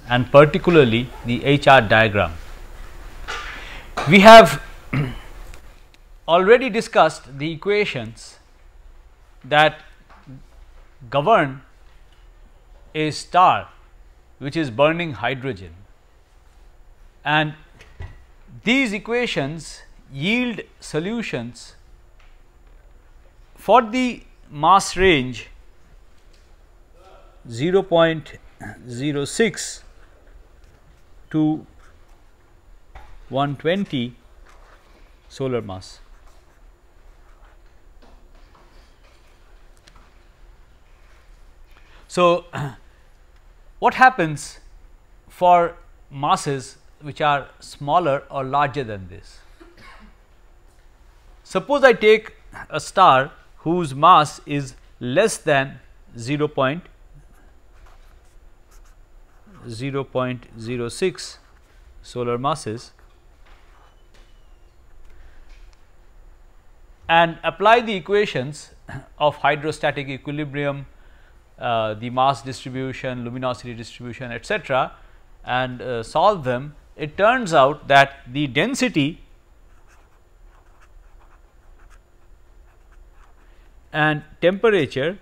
and particularly the HR diagram. We have already discussed the equations that govern a star which is burning hydrogen, and these equations yield solutions for the mass range 0.06 to 120 solar mass. So, what happens for masses which are smaller or larger than this? Suppose I take a star whose mass is less than 0.06 solar masses and apply the equations of hydrostatic equilibrium, the mass distribution, luminosity distribution, etc., and solve them. It turns out that the density and temperature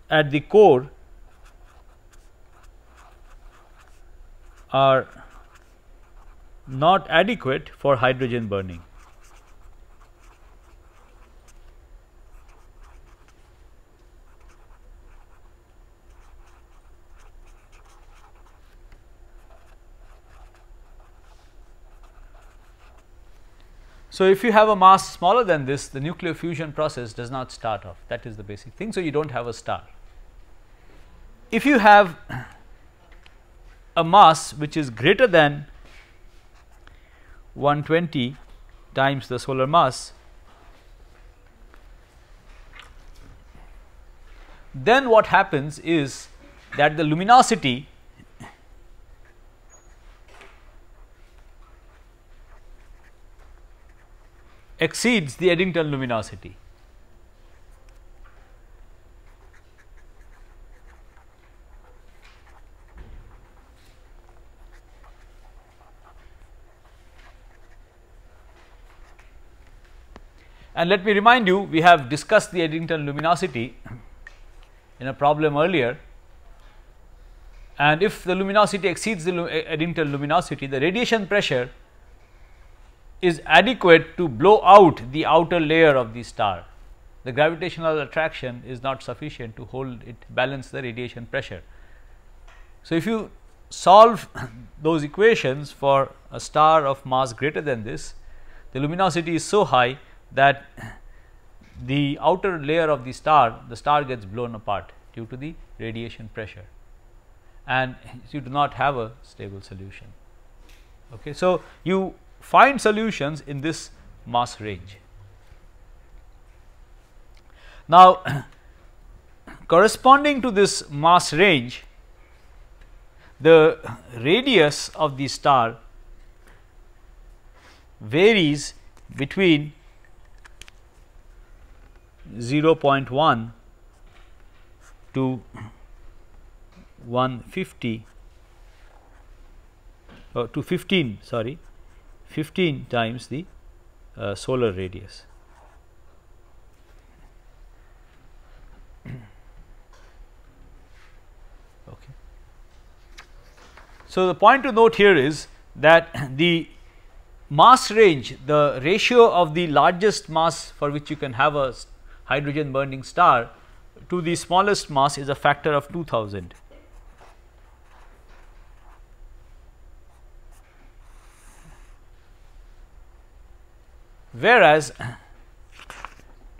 at the core are not adequate for hydrogen burning. So, if you have a mass smaller than this, the nuclear fusion process does not start off. That is the basic thing. So, you do not have a star. If you have a mass which is greater than 120 times the solar mass, then what happens is that the luminosity exceeds the Eddington luminosity. And let me remind you, we have discussed the Eddington luminosity in a problem earlier, and if the luminosity exceeds the Eddington luminosity, the radiation pressure is adequate to blow out the outer layer of the star. The gravitational attraction is not sufficient to hold it, balance the radiation pressure. So, if you solve those equations for a star of mass greater than this, the luminosity is so high that the outer layer of the star gets blown apart due to the radiation pressure, and you do not have a stable solution. Okay. So, you find solutions in this mass range. Now, corresponding to this mass range, the radius of the star varies between 0.1 to 150 to 15 times the solar radius. Okay. So, the point to note here is that the mass range, the ratio of the largest mass for which you can have a hydrogen burning star to the smallest mass is a factor of 2000. Whereas,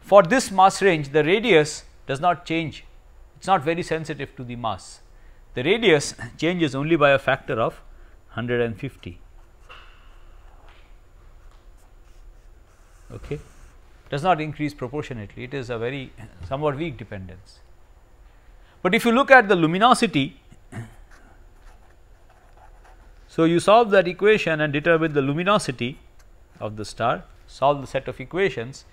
for this mass range, the radius does not change, it is not very sensitive to the mass. The radius changes only by a factor of 150. Okay. Does not increase proportionately, it is a very somewhat weak dependence. But if you look at the luminosity, so you solve that equation and determine the luminosity of the star, solve the set of equations,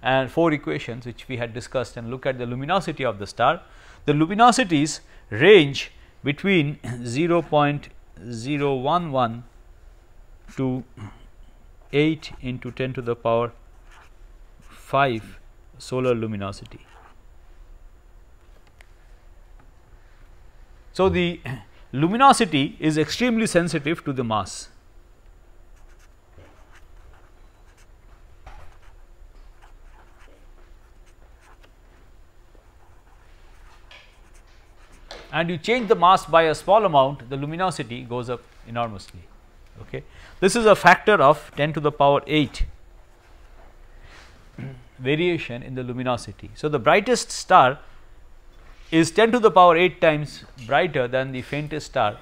and 4 equations which we had discussed and look at the luminosity of the star. The luminosities range between 0.011 to 8 into 10 to the power 5 solar luminosity. So, the luminosity is extremely sensitive to the mass. And you change the mass by a small amount, the luminosity goes up enormously. Okay. This is a factor of 10 to the power 8 variation in the luminosity. So, the brightest star is 10 to the power 8 times brighter than the faintest star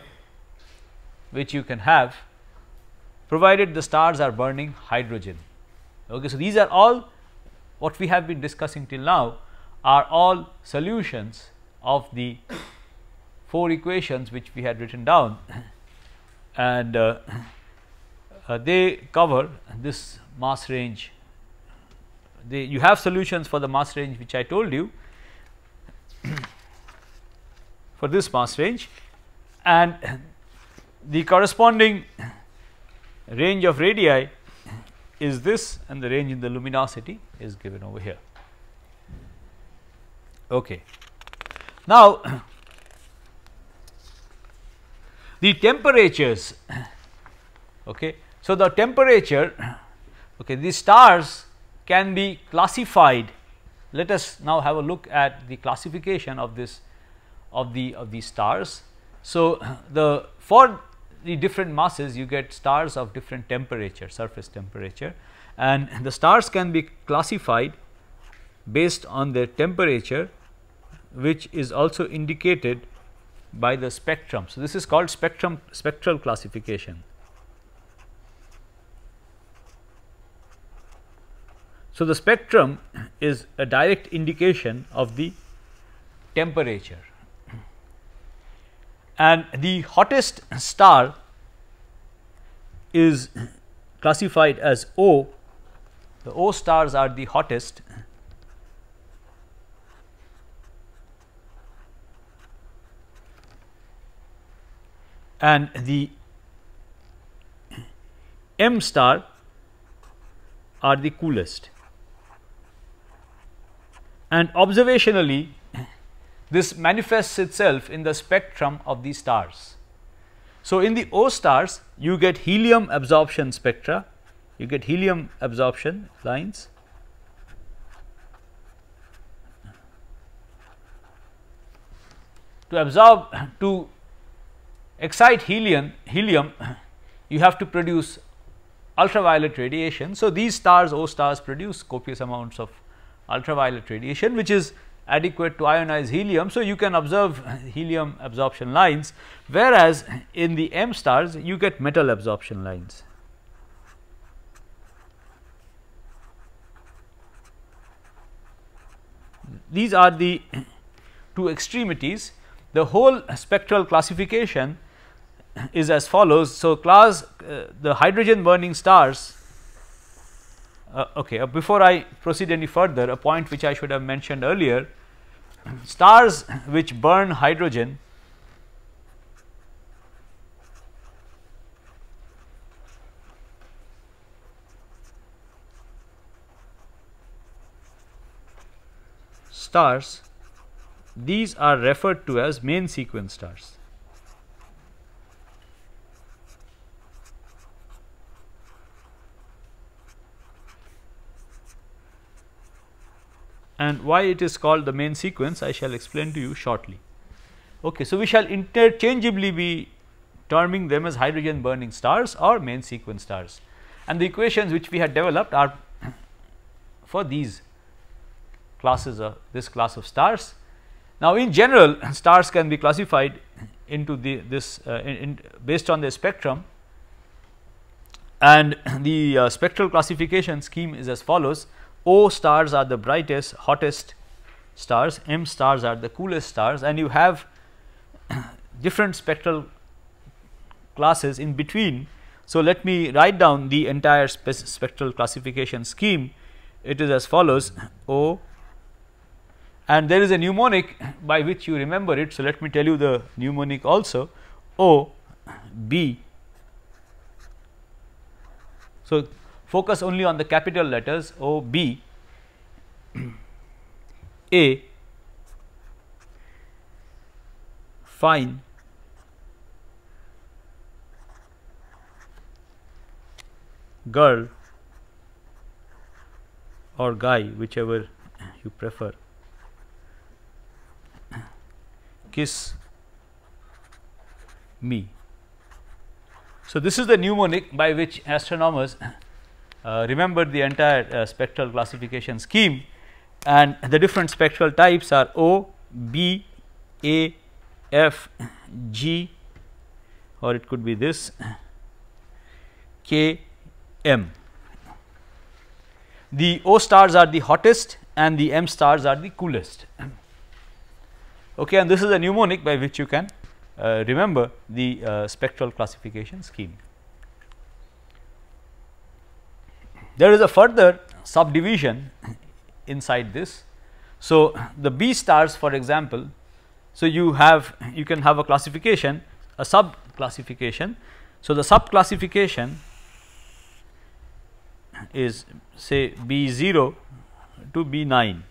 which you can have, provided the stars are burning hydrogen. Okay. So, these are all what we have been discussing till now are all solutions of the 4 equations which we had written down, and they cover this mass range. You have solutions for the mass range which I told you for this mass range, and the corresponding range of radii is this, and the range in the luminosity is given over here. Okay. Now, the temperatures. Okay. So, the temperature, okay, the stars can be classified. Let us now have a look at the classification of this of these stars. So, for the different masses you get stars of different temperature, surface temperature, and the stars can be classified based on their temperature, which is also indicated by the spectrum. So, this is called spectral classification. So, the spectrum is a direct indication of the temperature, and the hottest star is classified as O. The O stars are the hottest, and the M star are the coolest. And observationally, this manifests itself in the spectrum of the stars. So, in the O stars you get helium absorption spectra, you get helium absorption lines, to excite helium you have to produce ultraviolet radiation. So, these stars, O stars, produce copious amounts of ultraviolet radiation which is adequate to ionize helium. So, you can observe helium absorption lines, whereas in the M stars you get metal absorption lines. These are the two extremities. The whole spectral classification is as follows. So, the hydrogen burning stars. Okay, before I proceed any further, a point which I should have mentioned earlier: stars which burn hydrogen these are referred to as main sequence stars. And why it is called the main sequence I shall explain to you shortly. Okay, so, we shall interchangeably be terming them as hydrogen burning stars or main sequence stars, and the equations which we had developed are for these classes of this class of stars. Now, in general, stars can be classified into based on their spectrum, and the spectral classification scheme is as follows: O stars are the brightest, hottest stars, M stars are the coolest stars, and you have different spectral classes in between. So, let me write down the entire spectral classification scheme it is as follows: O, and there is a mnemonic by which you remember it. So, let me tell you the mnemonic also: O B. So, focus only on the capital letters: O B A, fine, girl or guy, whichever you prefer, kiss me. So, this is the mnemonic by which astronomers remember the entire spectral classification scheme, and the different spectral types are O, B, A, F, G, or it could be this, K, M. The O stars are the hottest and the M stars are the coolest. Okay, and this is a mnemonic by which you can remember the spectral classification scheme. There is a further subdivision inside this. So, the B stars, for example, so you can have a classification, a sub classification. So, the sub classification is say B0 to B9.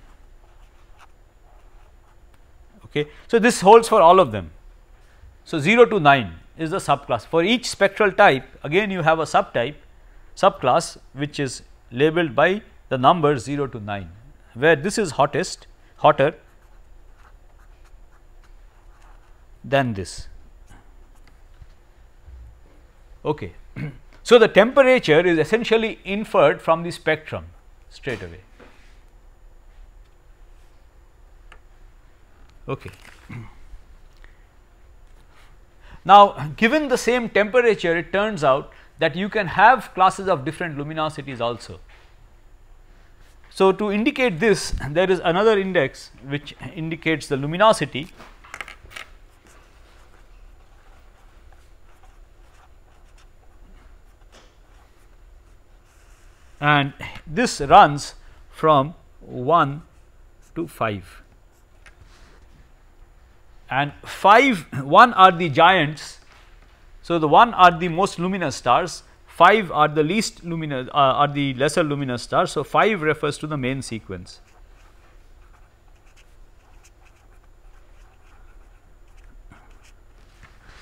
Okay. So, this holds for all of them. So, 0 to 9 is the subclass. For each spectral type, again you have a subtype, subclass, which is labeled by the number 0 to 9, where this is hotter than this. Okay. So, the temperature is essentially inferred from the spectrum straight away. Okay. Now, given the same temperature, it turns out that you can have classes of different luminosities also. So, to indicate this, there is another index which indicates the luminosity. And this runs from 1 to 5, and 1 are the giants. So, the 1 are the most luminous stars, 5 are the least luminous, are the lesser luminous stars. So, 5 refers to the main sequence.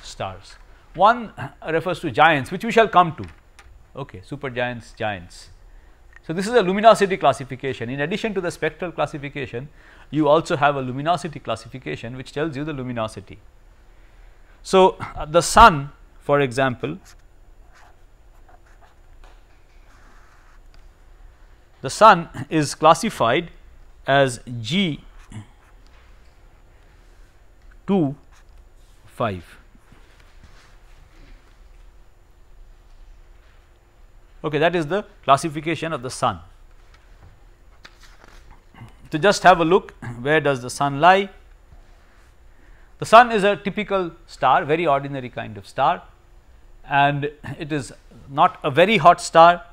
Stars. 1 refers to giants, which we shall come to. Okay, supergiants, giants. So, this is a luminosity classification. In addition to the spectral classification, you also have a luminosity classification which tells you the luminosity. So, the sun, for example, the sun is classified as G 2 5. Okay, that is the classification of the sun. To just have a look, where does the sun lie? The sun is a typical star, very ordinary kind of star, and it is not a very hot star,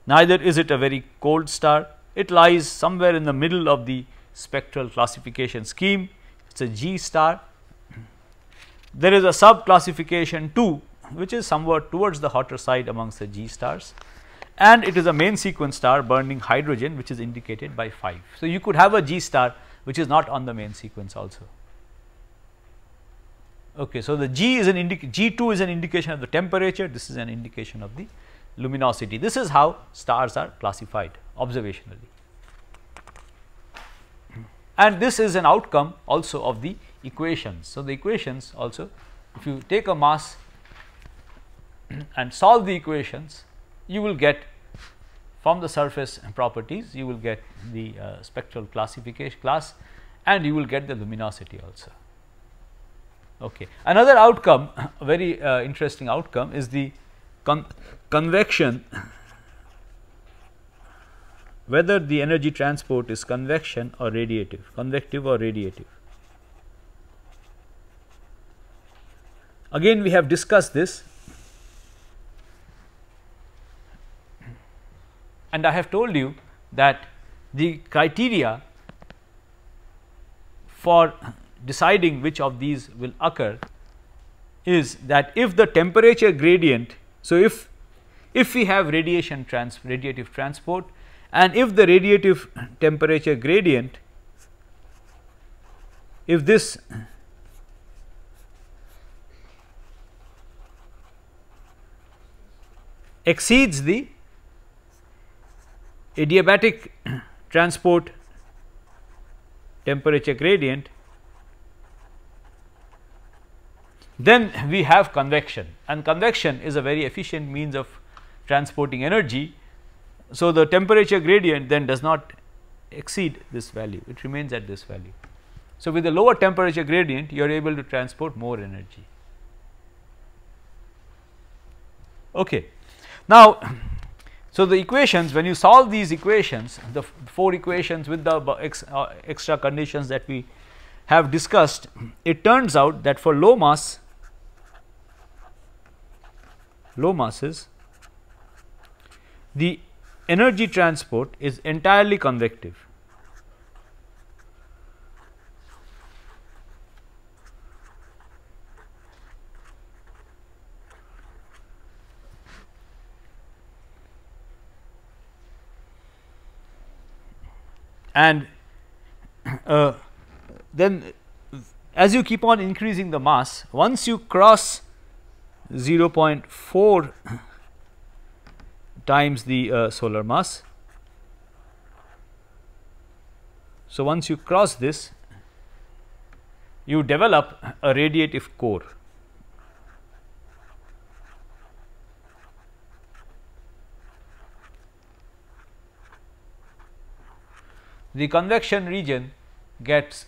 neither is it a very cold star. It lies somewhere in the middle of the spectral classification scheme. It is a G star. There is a sub classification 2, which is somewhat towards the hotter side amongst the G stars, and it is a main sequence star burning hydrogen, which is indicated by 5. So, you could have a G star which is not on the main sequence also. Okay, so, the G is G2 is an indication of the temperature, this is an indication of the luminosity. This is how stars are classified observationally, and this is an outcome also of the equations. So, the equations also, if you take a mass and solve the equations, you will get from the surface properties, you will get the spectral classification class, and you will get the luminosity also. Okay. Another outcome, a very interesting outcome, is the convection, whether the energy transport is convective or radiative. Again, we have discussed this, and I have told you that the criteria for deciding which of these will occur is that if the temperature gradient, so if we have radiative transport, and if the radiative temperature gradient, if this exceeds the adiabatic transport temperature gradient, then we have convection, and convection is a very efficient means of transporting energy. So, the temperature gradient then does not exceed this value, it remains at this value. So, with a lower temperature gradient you are able to transport more energy. Okay. Now, so the equations, when you solve these equations, the 4 equations with the extra conditions that we have discussed, it turns out that for low masses, the energy transport is entirely convective. And then as you keep on increasing the mass, once you cross 0.4 times the solar mass, so once you cross this, you develop a radiative core. The convection region gets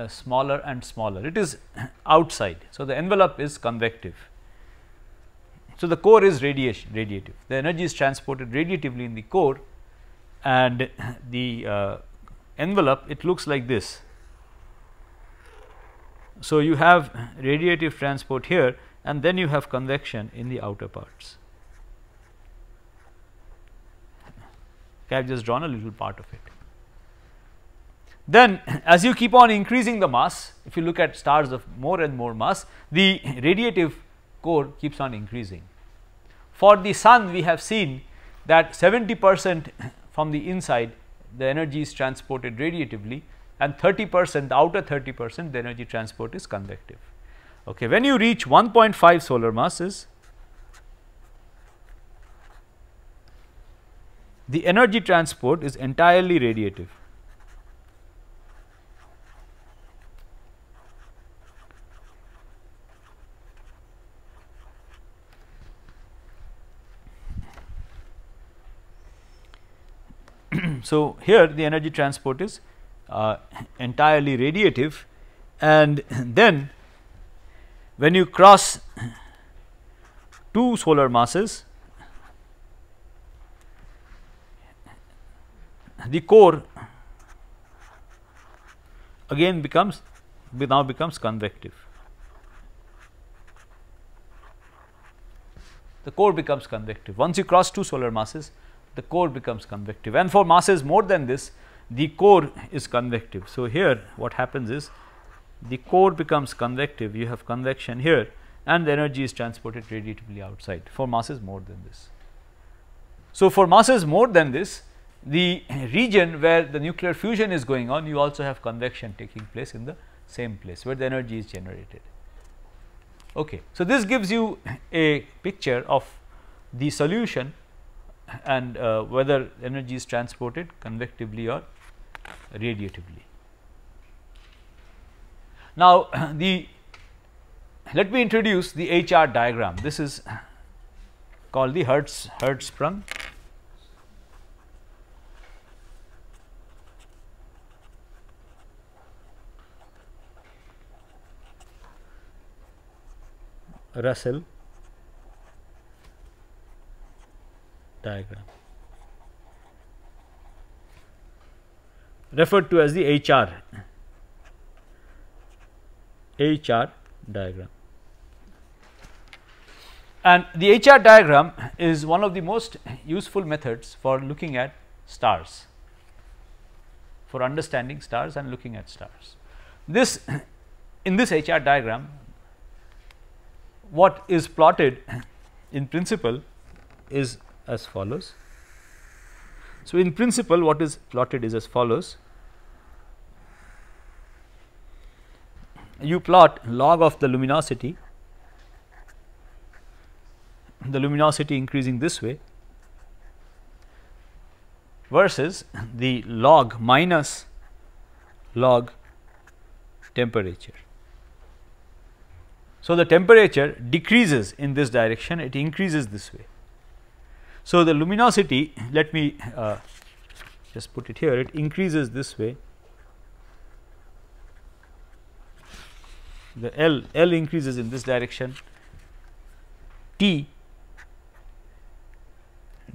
smaller and smaller, it is outside. So, the envelope is convective. So, the core is radiative, the energy is transported radiatively in the core, and the envelope, it looks like this. So, you have radiative transport here, and then you have convection in the outer parts. Okay, I have just drawn a little part of it. Then as you keep on increasing the mass, if you look at stars of more and more mass, the radiative core keeps on increasing. For the sun, we have seen that 70% from the inside the energy is transported radiatively, and 30%, the outer 30%, the energy transport is convective. Okay. When you reach 1.5 solar masses, the energy transport is entirely radiative. So, here the energy transport is entirely radiative, and then when you cross 2 solar masses, the core again becomes convective. The core becomes convective. Once you cross 2 solar masses, the core becomes convective, and for masses more than this, the core is convective. So, here what happens is the core becomes convective, you have convection here, and the energy is transported radiatively outside for masses more than this. So, for masses more than this, the region where the nuclear fusion is going on, you also have convection taking place in the same place where the energy is generated. Okay. So, this gives you a picture of the solution and whether energy is transported convectively or radiatively. Now, let me introduce the HR diagram. This is called the Hertzsprung. Russell diagram, referred to as the HR diagram. And the HR diagram is one of the most useful methods for looking at stars. for understanding stars and looking at stars. This in this HR diagram, what is plotted in principle is as follows. So, in principle what is plotted is as follows. You plot log of the luminosity increasing this way versus the log minus log temperature. So, the temperature decreases in this direction, it increases this way. So, the luminosity, let me just put it here, it increases this way, the L increases in this direction, T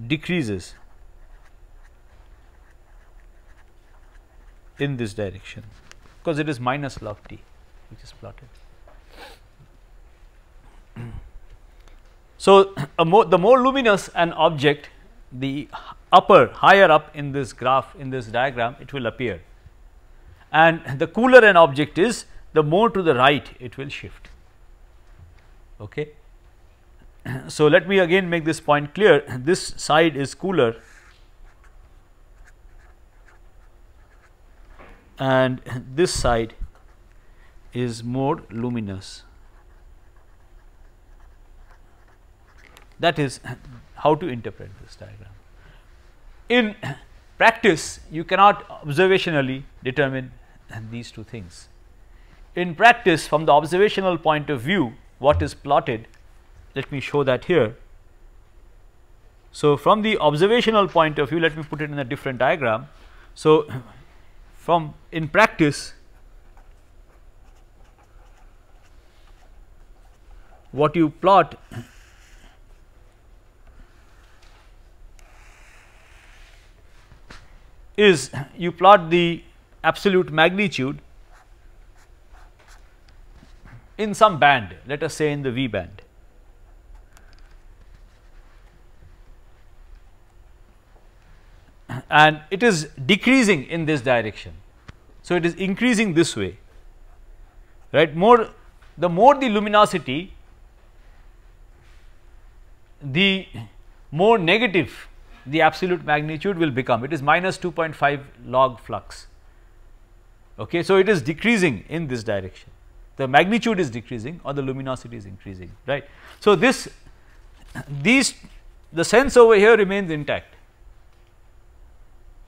decreases in this direction, because it is minus log T which is plotted. So, the more luminous an object, the higher up in this graph, in this diagram, it will appear, and the cooler an object is, the more to the right it will shift. Okay. So, let me again make this point clear, this side is cooler and this side is more luminous. That is how to interpret this diagram. In practice, you cannot observationally determine these two things. In practice, from the observational point of view, what is plotted, let me show that here. So, from the observational point of view, let me put it in a different diagram. So, in practice, what you plot is, you plot the absolute magnitude in some band, let us say in the V band. And it is decreasing in this direction. So, it is increasing this way, right. The more the luminosity, the more negative the absolute magnitude will become. It is minus 2.5 log flux. Okay. So, it is decreasing in this direction, the magnitude is decreasing or the luminosity is increasing, right. So, the sense over here remains intact.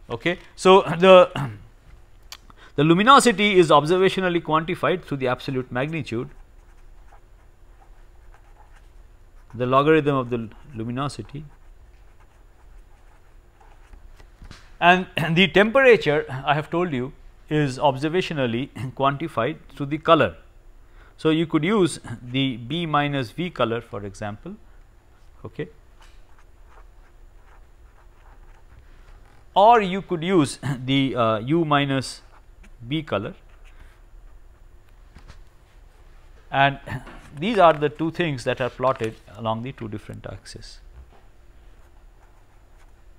Okay. So, the luminosity is observationally quantified through the absolute magnitude, the logarithm of the luminosity, and the temperature, I have told you, is observationally quantified through the color. So, you could use the B minus V color, for example, okay, or you could use the U minus B color, and these are the two things that are plotted along the two different axes.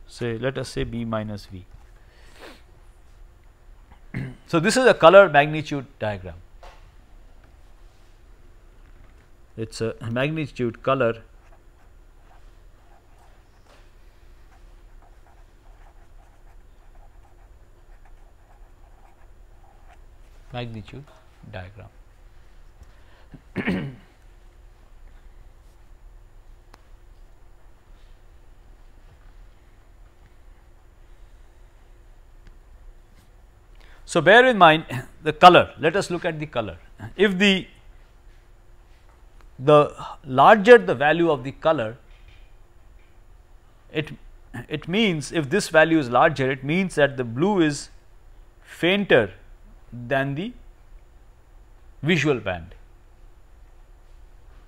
Say, let us say B minus V. So, this is a color magnitude diagram. It is a magnitude color magnitude diagram. So, bear in mind the color, let us look at the color. If the larger the value of the color, it means, if this value is larger, it means that the blue is fainter than the visual band.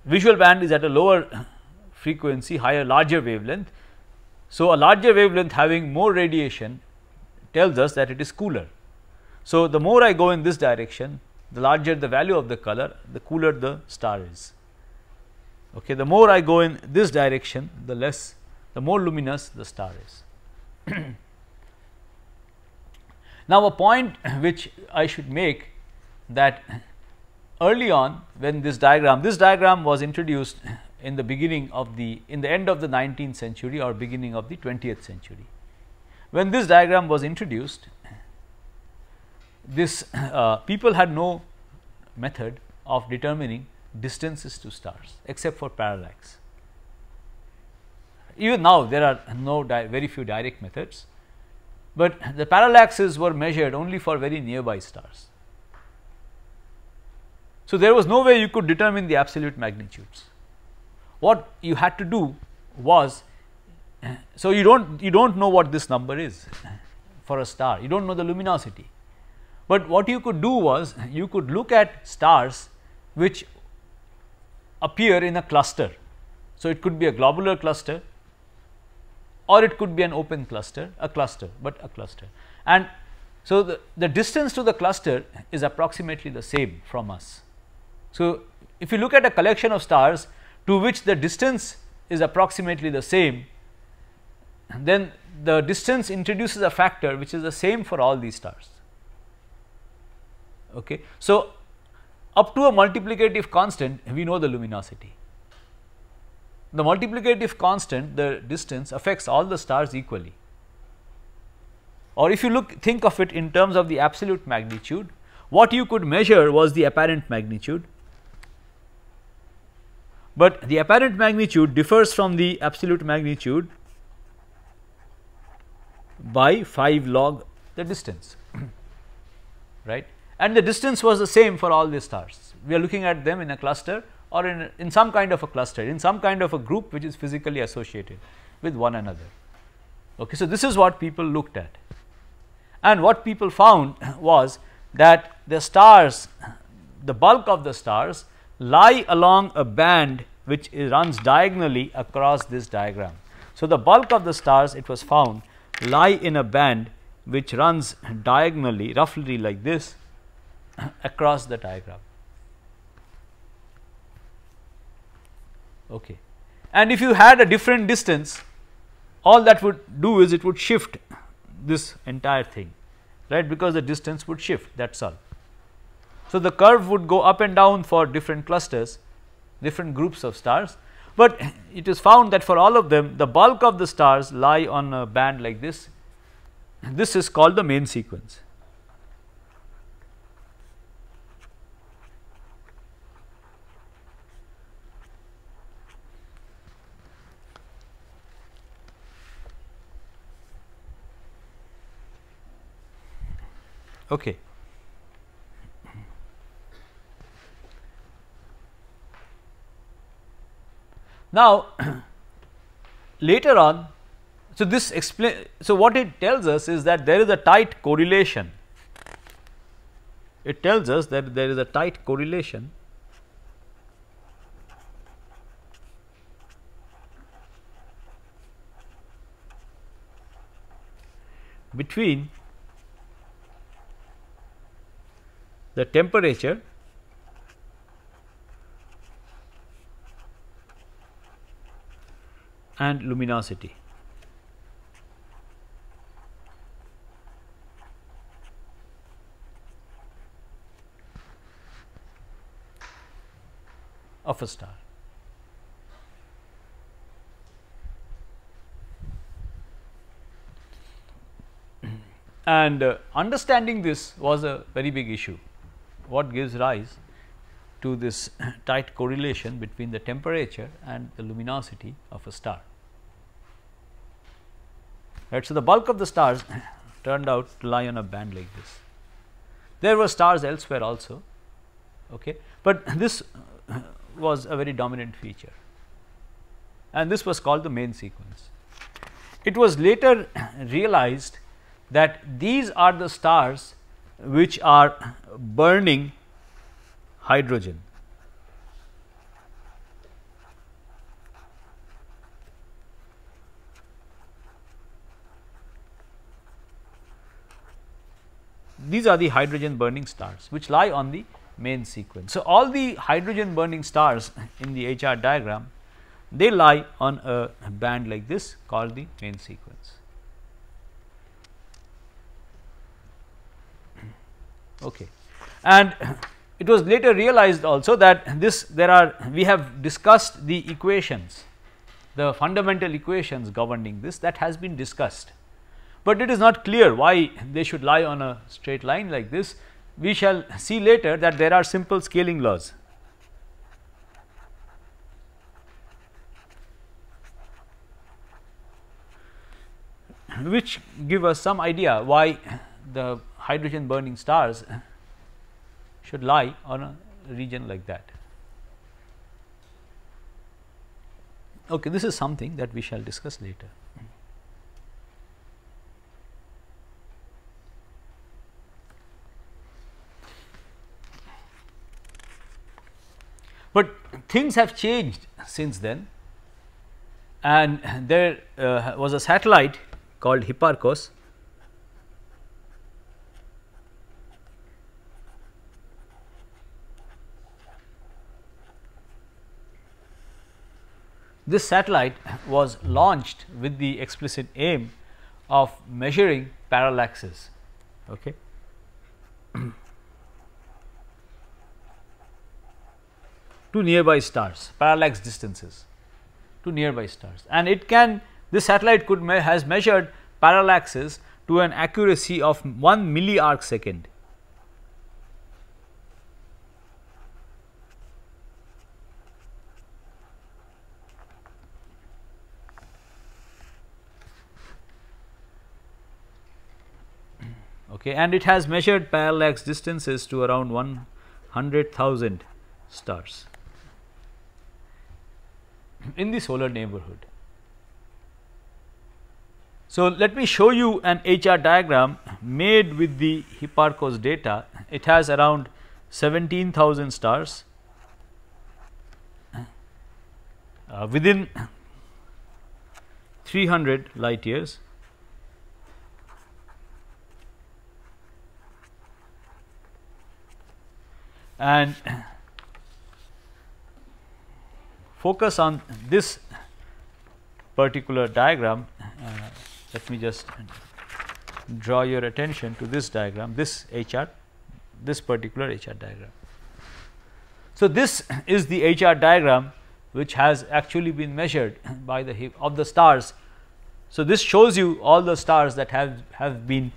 Visual band is at a lower frequency, higher, larger wavelength. So, a larger wavelength having more radiation tells us that it is cooler. So, the more I go in this direction, the larger the value of the color, the cooler the star is. Okay. The more I go in this direction, the more luminous the star is. Now, a point which I should make, that early on when this diagram was introduced in the beginning of the end of the 19th century or beginning of the 20th century. When this diagram was introduced, this people had no method of determining distances to stars except for parallax. Even now there are very few direct methods, but the parallaxes were measured only for very nearby stars. So, there was no way you could determine the absolute magnitudes. What you had to do was, so you don't know what this number is for a star, you don't know the luminosity, but what you could do was you could look at stars which appear in a cluster. So, it could be a globular cluster or it could be an open cluster, but a cluster. And so, the distance to the cluster is approximately the same from us. So, if you look at a collection of stars to which the distance is approximately the same, then the distance introduces a factor which is the same for all these stars. Okay. So, up to a multiplicative constant we know the luminosity. The multiplicative constant, the distance, affects all the stars equally. Or if you think of it in terms of the absolute magnitude, what you could measure was the apparent magnitude, but the apparent magnitude differs from the absolute magnitude by 5 log the distance, right, and the distance was the same for all these stars. We are looking at them in a cluster or in some kind of a cluster, in some kind of a group which is physically associated with one another. Okay. So, this is what people looked at, and what people found was that the stars, the bulk of the stars, lie along a band which runs diagonally across this diagram. So, the bulk of the stars, it was found, lie in a band which runs diagonally, roughly like this, across the diagram. Okay. And if you had a different distance, all that would do is it would shift this entire thing, right, because the distance would shift, that is all. So, the curve would go up and down for different clusters, different groups of stars, but it is found that for all of them the bulk of the stars lie on a band like this. This is called the main sequence. Okay. Now, later on, so this so what it tells us is that there is a tight correlation. It tells us that there is a tight correlation between the temperature and luminosity. Of a star. And understanding this was a very big issue. What gives rise to this tight correlation between the temperature and the luminosity of a star? Right. So, the bulk of the stars turned out to lie on a band like this. There were stars elsewhere also, okay, but this was a very dominant feature, and this was called the main sequence. It was later realized that these are the stars which are burning hydrogen. These are the hydrogen burning stars which lie on the main sequence. So, all the hydrogen burning stars in the HR diagram, they lie on a band like this called the main sequence. Okay. And it was later realized also that we have discussed the equations, the fundamental equations governing this, that has been discussed, but it is not clear why they should lie on a straight line like this. We shall see later that there are simple scaling laws which give us some idea why the hydrogen burning stars should lie on a region like that. Okay, this is something that we shall discuss later. But things have changed since then, and there was a satellite called Hipparchus. This satellite was launched with the explicit aim of measuring parallaxes. Okay. To nearby stars, parallax distances to nearby stars, and this satellite has measured parallaxes to an accuracy of 1 milliarc second. Okay, and it has measured parallax distances to around 100,000 stars in the solar neighborhood. So, let me show you an HR diagram made with the Hipparchus data. It has around 17,000 stars within 300 light years. And focus on this particular diagram. Let me just draw your attention to this diagram, this particular HR diagram. So, this is the HR diagram which has actually been measured by of the stars. So, this shows you all the stars that have been,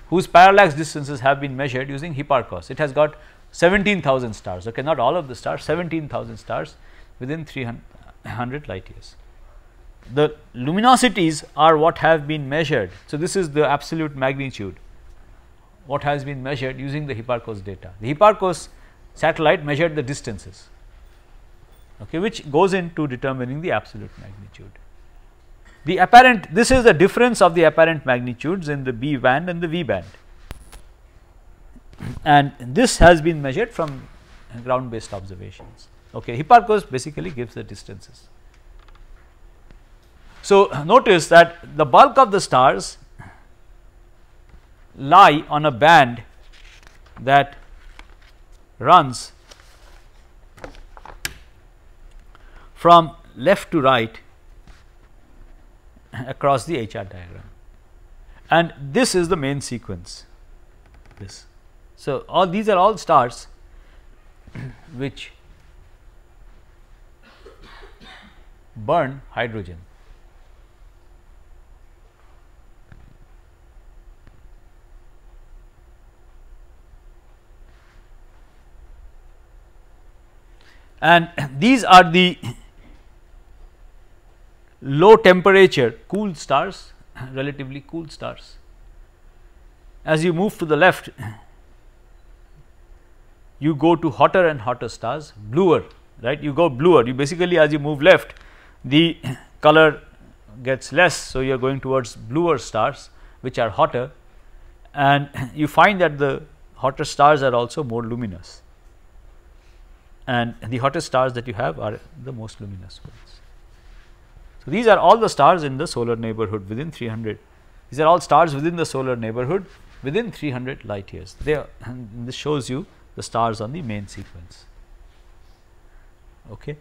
whose parallax distances have been measured using Hipparchus. It has got 17,000 stars, okay, not all of the stars, 17,000 stars within 300 light years. The luminosities are what have been measured. So, this is the absolute magnitude, what has been measured using the Hipparchus data. The Hipparchus satellite measured the distances, okay, which goes into determining the absolute magnitude. The apparent, this is the difference of the apparent magnitudes in the B band and the V band, and this has been measured from ground based observations. Okay, Hipparchus basically gives the distances. So, notice that the bulk of the stars lie on a band that runs from left to right across the HR diagram, and this is the main sequence. This. So, all these are all stars which burn hydrogen. And these are the low temperature cool stars, relatively cool stars. As you move to the left, you go to hotter and hotter stars, bluer, right, you go bluer, you basically, as you move left, the color gets less. So, you are going towards bluer stars which are hotter, and you find that the hotter stars are also more luminous, and the hottest stars that you have are the most luminous ones. So, these are all the stars in the solar neighborhood within 300, these are all stars within the solar neighborhood within 300 light years. And this shows you the stars on the main sequence. Okay.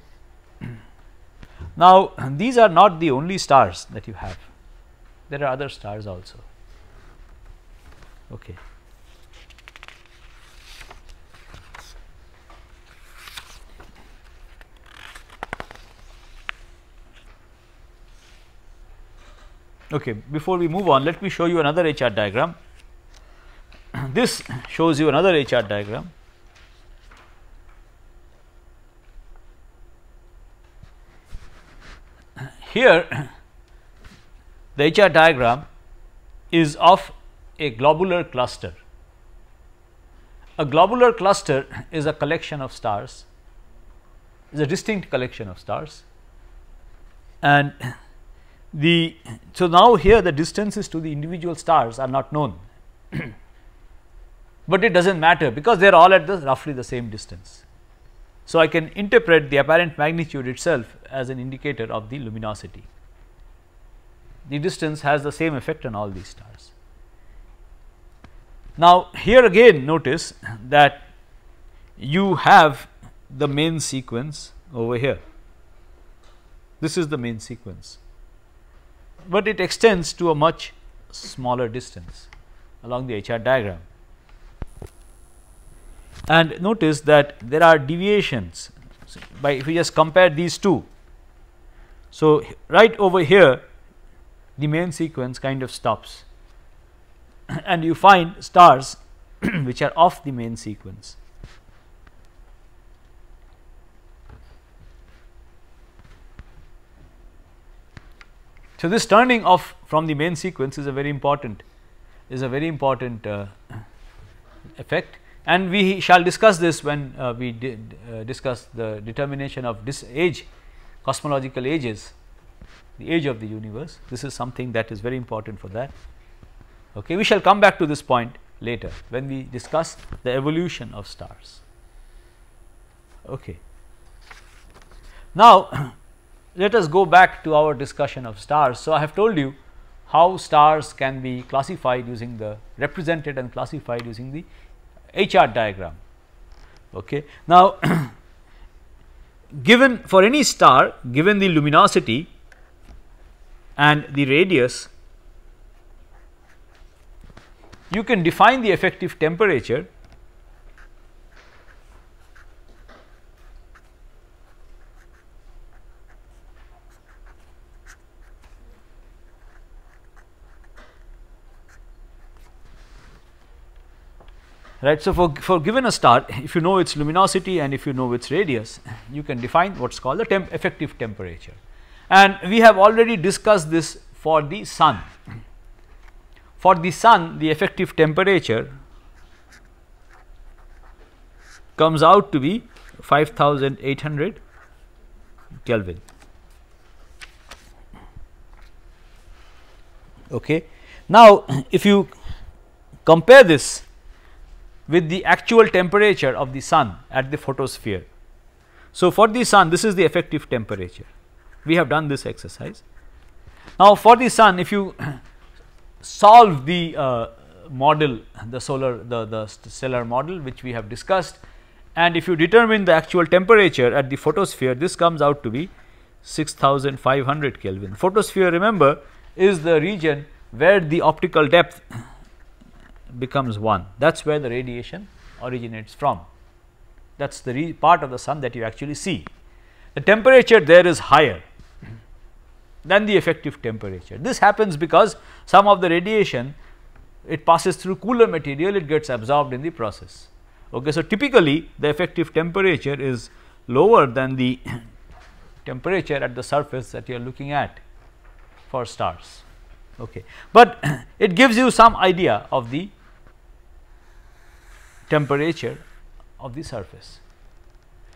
Now, these are not the only stars that you have, there are other stars also. Okay. Okay, before we move on, let me show you another HR diagram. This shows you another HR diagram. Here, the HR diagram is of a globular cluster. A globular cluster is a collection of stars, is a distinct collection of stars, and so now here the distances to the individual stars are not known, but it does not matter because they are all at roughly the same distance. So, I can interpret the apparent magnitude itself as an indicator of the luminosity. The distance has the same effect on all these stars. Now, here again notice that you have the main sequence over here. This is the main sequence, but it extends to a much smaller distance along the HR diagram. And notice that there are deviations by, if we just compare these two. So, right over here the main sequence kind of stops and you find stars which are off the main sequence. So, this turning off from the main sequence is a very important effect, and we shall discuss this when we discuss the determination of this age, cosmological ages, the age of the universe. This is something that is very important for that. Okay, we shall come back to this point later when we discuss the evolution of stars. Okay. Now, let us go back to our discussion of stars. So, I have told you how stars can be classified using the represented and classified using the HR diagram. Okay. Now, given for any star, given the luminosity and the radius, you can define the effective temperature right. So, for given a star, if you know its luminosity and if you know its radius, you can define what is called the effective temperature, and we have already discussed this for the sun. For the sun, the effective temperature comes out to be 5800 Kelvin. Okay. Now, if you compare this with the actual temperature of the sun at the photosphere. So, for the sun, this is the effective temperature. We have done this exercise. Now, for the sun, if you solve the model, the stellar model which we have discussed, and if you determine the actual temperature at the photosphere, this comes out to be 6500 Kelvin. Photosphere, remember, is the region where the optical depth becomes 1. That is where the radiation originates from. That is the part of the sun that you actually see. The temperature there is higher than the effective temperature. This happens because some of the radiation, it passes through cooler material, it gets absorbed in the process. Okay, so, typically the effective temperature is lower than the temperature at the surface that you are looking at for stars. Okay, but it gives you some idea of the temperature of the surface.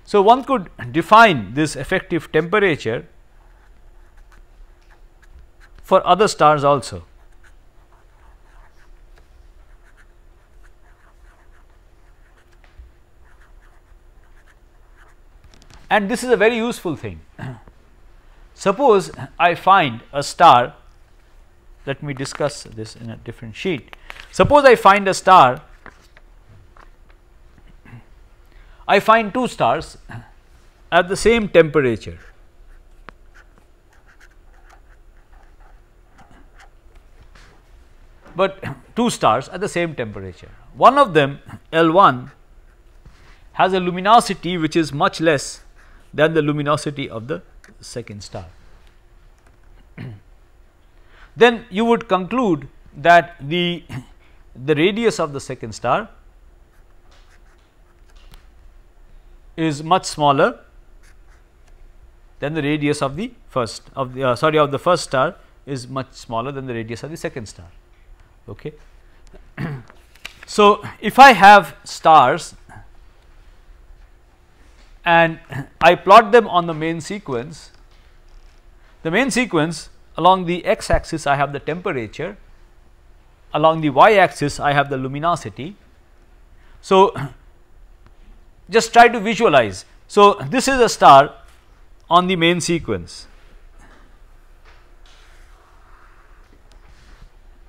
So, one could define this effective temperature for other stars also. And this is a very useful thing. Suppose I find a star, let me discuss this in a different sheet. Suppose I find a star, I find two stars at the same temperature. But two stars at the same temperature. One of them, L1, has a luminosity which is much less than the luminosity of the second star. then you would conclude that the radius of the second star is much smaller than the radius of the first of the first star is much smaller than the radius of the second star. Okay. So, if I have stars and I plot them on the main sequence along the x axis I have the temperature, along the y axis I have the luminosity. So, just try to visualize. So, this is a star on the main sequence,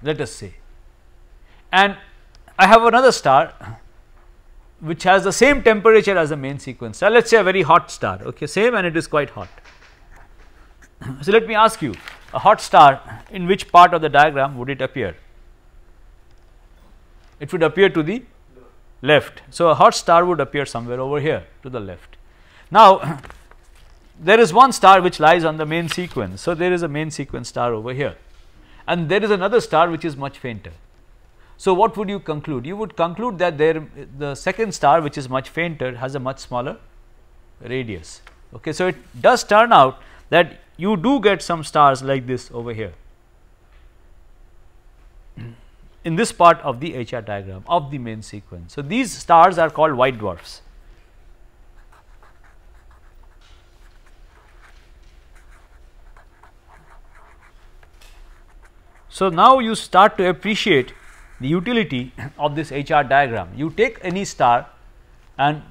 let us say, and I have another star which has the same temperature as the main sequence star, let us say a very hot star, okay, same, and it is quite hot. So, let me ask you, a hot star, in which part of the diagram would it appear? It would appear to the left. So, a hot star would appear somewhere over here to the left. Now, there is one star which lies on the main sequence. So, there is a main sequence star over here, and there is another star which is much fainter. So, what would you conclude? You would conclude that the second star, which is much fainter, has a much smaller radius. Okay. So, it does turn out that you do get some stars like this over here in this part of the HR diagram of the main sequence. So, these stars are called white dwarfs. So, now you start to appreciate the utility of this HR diagram. You take any star and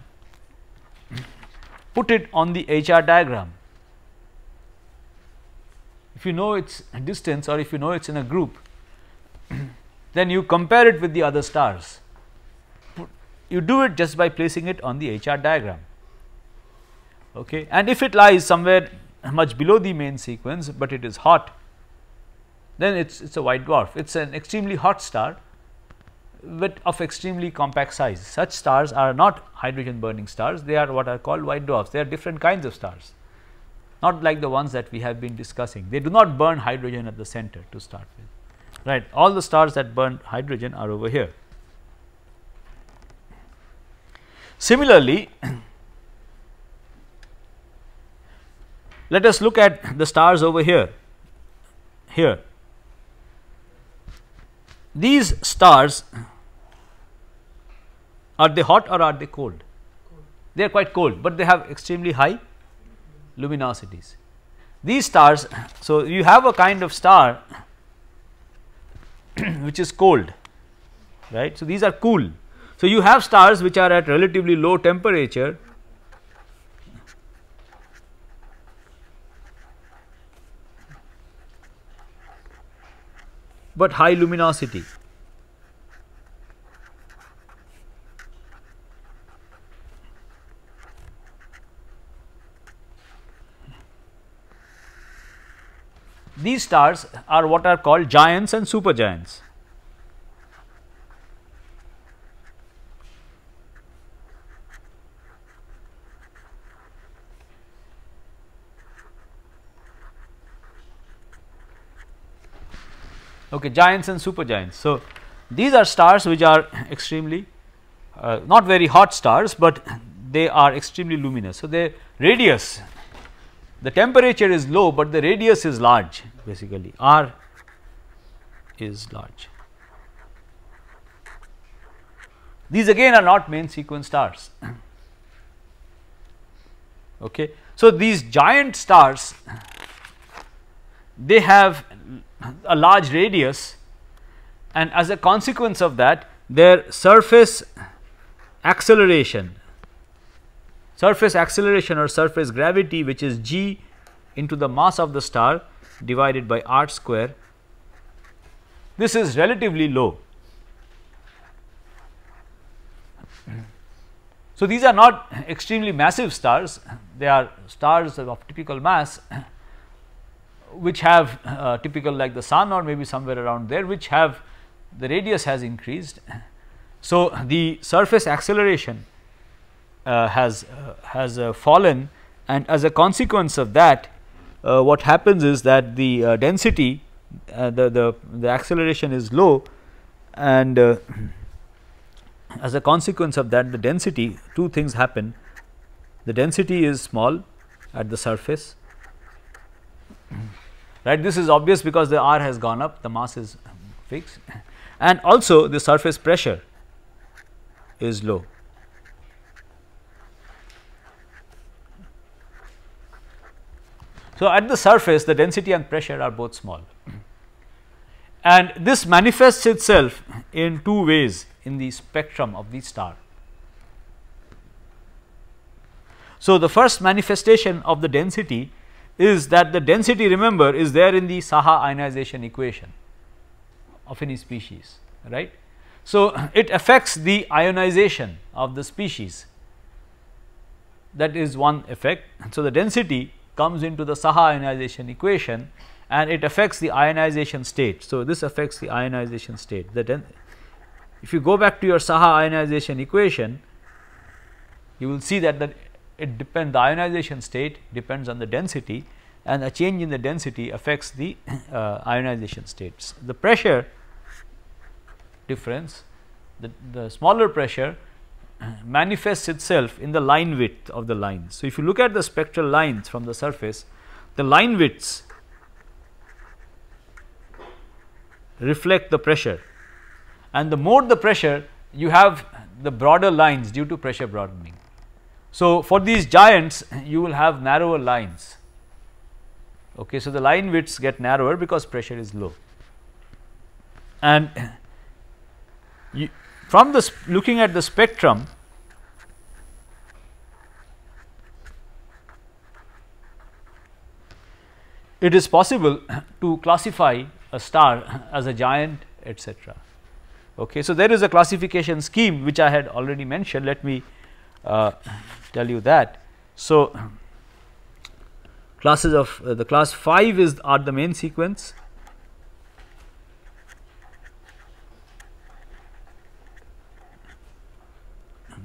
put it on the HR diagram. If you know its distance, or if you know it is in a group, then you compare it with the other stars. You do it just by placing it on the HR diagram. Okay. And if it lies somewhere much below the main sequence, but it is hot, then it is a white dwarf. It is an extremely hot star, but of extremely compact size. Such stars are not hydrogen burning stars, they are what are called white dwarfs. They are different kinds of stars, not like the ones that we have been discussing. They do not burn hydrogen at the center to start with, right. All the stars that burn hydrogen are over here. Similarly, let us look at the stars over here. These stars, are they hot or are they cold? They are quite cold, but they have extremely high luminosities. These stars, so you have a kind of star which is cold, right. So, these are cool. So, you have stars which are at relatively low temperature, but high luminosity. These stars are what are called giants and supergiants. Okay, giants and supergiants. So, these are stars which are extremely not very hot stars, but they are extremely luminous. So, their radius, the temperature is low, but the radius is large, basically R is large. These again are not main sequence stars. Okay. So, these giant stars, they have a large radius, and as a consequence of that, their surface acceleration or surface gravity, which is g into the mass of the star divided by r square, this is relatively low. So, these are not extremely massive stars, they are stars of typical mass, which have typical like the sun or maybe somewhere around there, which have the radius has increased. So, the surface acceleration has fallen, and as a consequence of that, what happens is that the density the acceleration is low, and as a consequence of that, the density, two things happen. The density is small at the surface, right. This is obvious because the r has gone up, the mass is fixed, and also the surface pressure is low. So, at the surface the density and pressure are both small, and this manifests itself in two ways in the spectrum of the star. So, the first manifestation of the density is that the density, remember, is there in the Saha ionization equation of any species, right. So, it affects the ionization of the species, that is one effect. So, the density comes into the Saha ionization equation and it affects the ionization state. So, this affects the ionization state. If you go back to your Saha ionization equation, you will see that it depends, the ionization state depends on the density, and a change in the density affects the ionization states. The pressure difference, the smaller pressure manifests itself in the line width of the lines. So, if you look at the spectral lines from the surface, the line widths reflect the pressure, and the more the pressure, you have the broader lines due to pressure broadening. So, for these giants you will have narrower lines. Okay, so, the line widths get narrower because pressure is low, and from the looking at the spectrum, it is possible to classify a star as a giant, etc. Okay, so, there is a classification scheme which I had already mentioned. Let me tell you that. So, classes of the class 5 are the main sequence.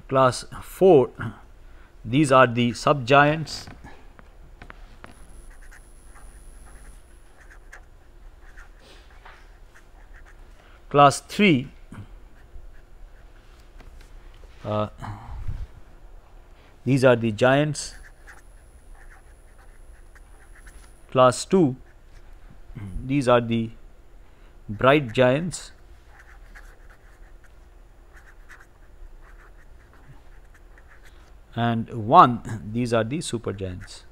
Class 4, these are the subgiants. Class 3, these are the giants. Class 2, these are the bright giants. And 1, these are the supergiants.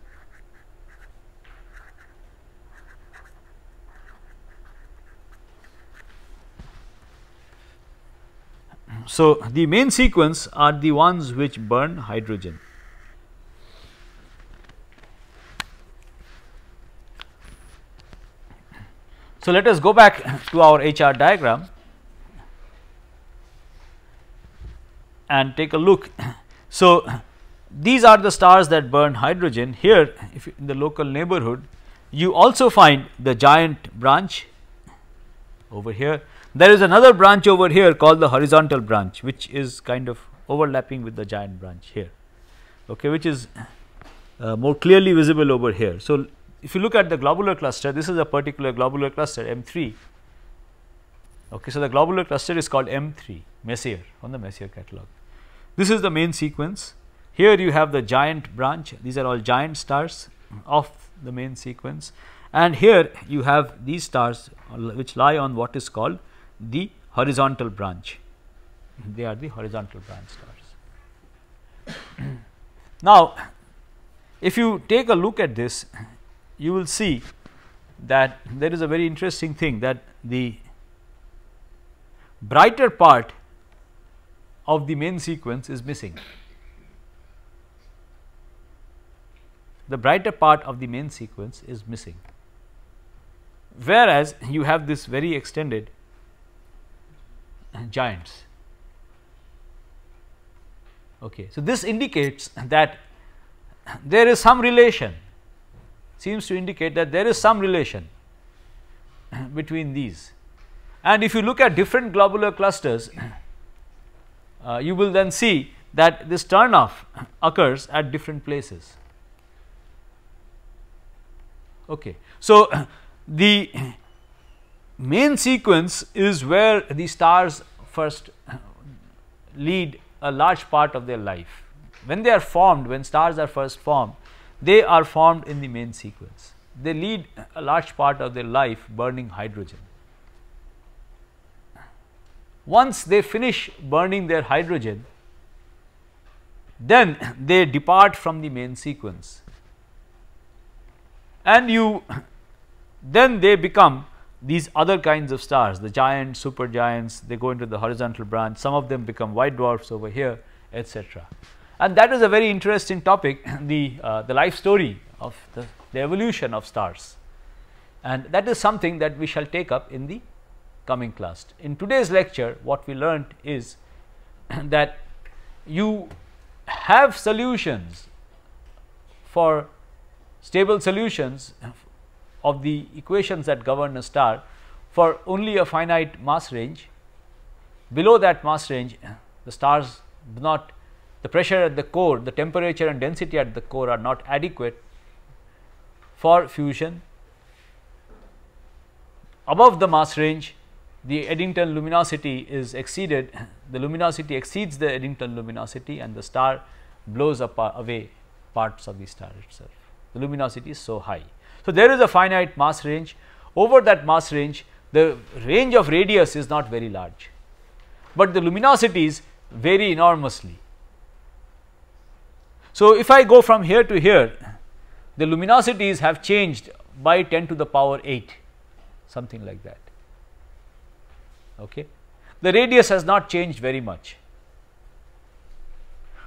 So, the main sequence are the ones which burn hydrogen. So, let us go back to our HR diagram and take a look. So, these are the stars that burn hydrogen. Here, if in the local neighborhood, you also find the giant branch over here. There is another branch over here called the horizontal branch, which is kind of overlapping with the giant branch here, okay, which is more clearly visible over here. So, if you look at the globular cluster, this is a particular globular cluster M3. Okay, so, the globular cluster is called M3 Messier on the Messier catalog. This is the main sequence. Here you have the giant branch, these are all giant stars of the main sequence, and here you have these stars which lie on what is called the horizontal branch. They are the horizontal branch stars. Now, if you take a look at this, you will see that there is a very interesting thing, that the brighter part of the main sequence is missing. The brighter part of the main sequence is missing, whereas you have this very extended giants. Okay. So, this indicates that there is some relation, seems to indicate that there is some relation between these, and if you look at different globular clusters, you will then see that this turn off occurs at different places. Okay. So, the main sequence is where the stars first lead a large part of their life. When they are formed, when stars are first formed, they are formed in the main sequence. They lead a large part of their life burning hydrogen. Once they finish burning their hydrogen, then they depart from the main sequence, and then they become these other kinds of stars, the giants, supergiants. They go into the horizontal branch, some of them become white dwarfs over here, etc. And that is a very interesting topic, the life story of the evolution of stars, and that is something that we shall take up in the coming class. In today's lecture, what we learnt is that you have solutions for stable solutions of the equations that govern a star for only a finite mass range. Below that mass range, the stars do not, the pressure at the core, the temperature and density at the core are not adequate for fusion. Above the mass range, the Eddington luminosity is exceeded, the luminosity exceeds the Eddington luminosity, and the star blows away parts of the star itself. The luminosity is so high. So, there is a finite mass range. Over that mass range, the range of radius is not very large, but the luminosities vary enormously. So, if I go from here to here, the luminosities have changed by 10 to the power 8, something like that. Okay. The radius has not changed very much.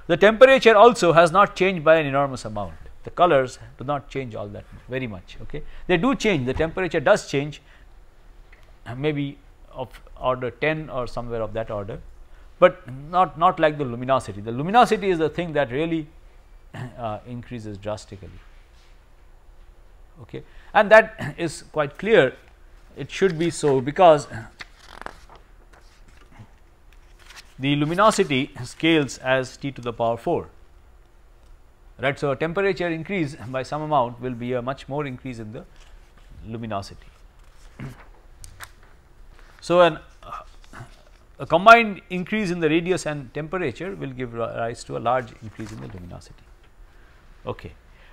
The temperature also has not changed by an enormous amount. The colors do not change all that very much. Okay. They do change, the temperature does change, maybe of order 10 or somewhere of that order, but not like the luminosity. The luminosity is the thing that really increases drastically. Okay. And that is quite clear, it should be so, because the luminosity scales as T to the power 4, right. So, a temperature increase by some amount will be a much more increase in the luminosity. So, a combined increase in the radius and temperature will give rise to a large increase in the luminosity. Okay.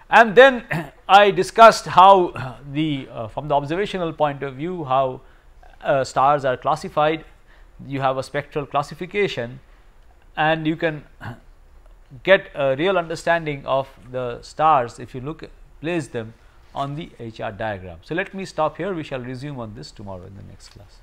And then I discussed how from the observational point of view, how stars are classified. You have a spectral classification, and you can get a real understanding of the stars if you place them on the HR diagram. So, let me stop here. We shall resume on this tomorrow in the next class.